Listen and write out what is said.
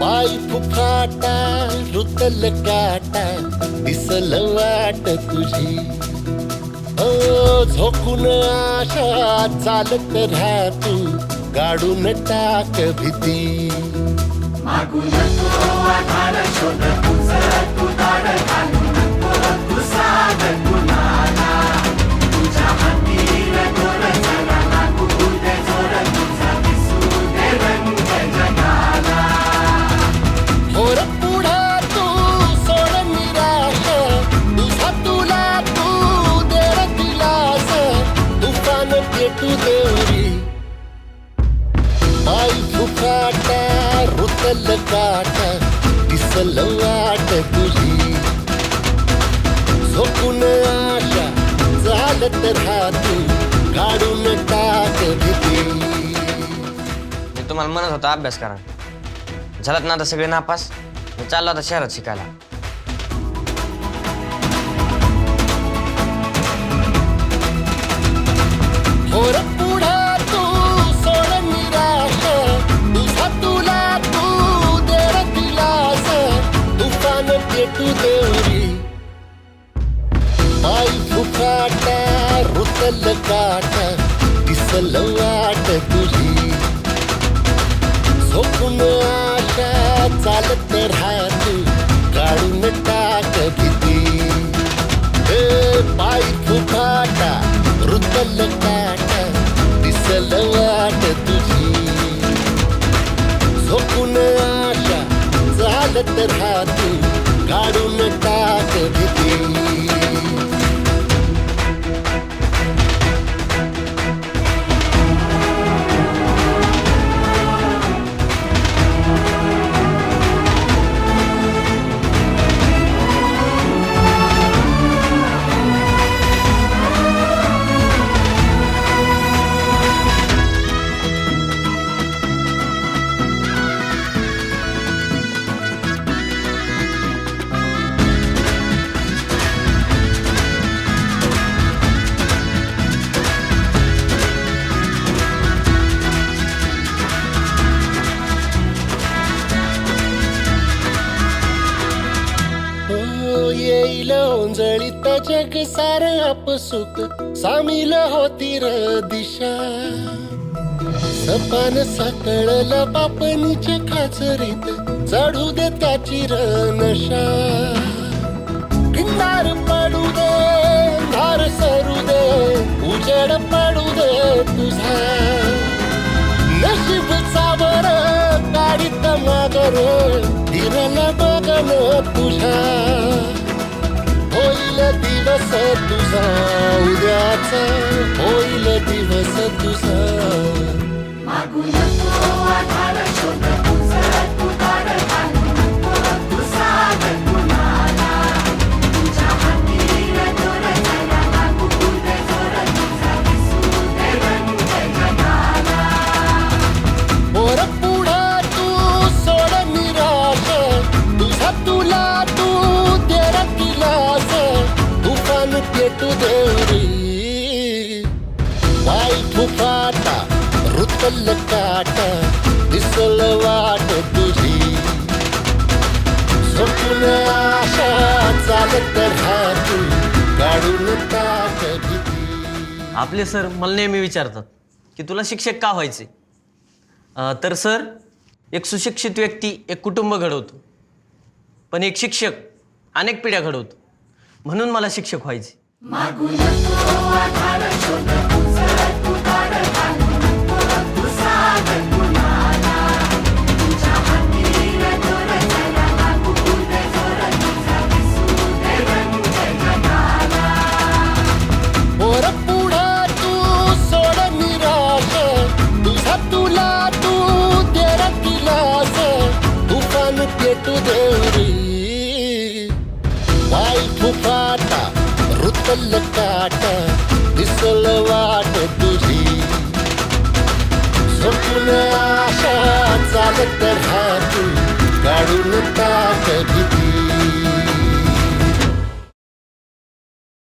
पाय फुफाटा रुतल काटा दिसल वाट तुझी झोकून आशा चालत राहा तू गाडून टाक भीती मागून नको आधार शोध तुझं तू दार घालू नको तू साध कुणाला तुझ्या हातीर दोर जरा लागू दे जोर तुझा दिसू दे रंग जगाला होर पुढा तू सोड निराश तुझा तुला तू देर दिलास तुफान पेटू देवरी पाय फुफाटा रुतल काटा दिसल वाट तुझी झोपून आशा चालत राहा तू काढून टाक भीती मी तुम्हाला म्हणत होता अभ्यास करा झालात ना आता सगळे नापास मी चाललो आता शहरात शिकायला होर पुढा तू सोड निराश तुझा तुला तू देर दिलास तुफान पेटू देवरी पाय फुफाटा रुतल काटा दिसल वाट तुझी झोपून आशा चालत राहा तू काढून टाक भीती पाय फुफाटा रुतल काटा दिसल वाट तुझी झोपून आशा चालत राहा तू काढून टाक भीती येईल ओंजळीत जग सार आपसुक सामील होती र दिशा सपान साकळला बापनीच्या खाचरीत चढू दे त्याची र नशा किनार पडू दे धार सरू दे उजेड पडू दे तुझा नशीब चावर गाडीत मागर हिरल बगन तुझा होईल दिवस तुझा उद्याचा होईल दिवस तुझा मागून नको आधार शोध तुझं तू दार घालू नको तू साध कुणाला तुझ्या हातीर दोर जरा लागू दे जोर तुझा दिसू दे रंग जगाला होर पुढा तू सोड निराश तुझा तुला तू देर दिलास तुफान पेटू देवरी पाय फुफाटा रुतल काटा दिसल वाट तुझी झोपून आशा चालत राहा तू काढून टाक भीती आपले सर मला नेहमी विचारतात की तुला शिक्षक का व्हायचे तर सर एक सुशिक्षित व्यक्ती एक कुटुंब घडवतो पण एक शिक्षक अनेक पिढ्या घडवतो म्हणून मला शिक्षक व्हायचे मागून नको आधार शोध तुझं तू दार घालू नको तू साध कुणाला तुझ्या हातीर दोर जरा लागू दे जोर तुझा दिसू दे रंग जगाला होर पुढा तू सोड निराश तुझा तुला तू देर दिलास तुफान पेटू देवरी पाय फुफाटा रुतल काटा दिसल वाट तुझी झोपून आशा चालत राहा तू काढून टाक भीती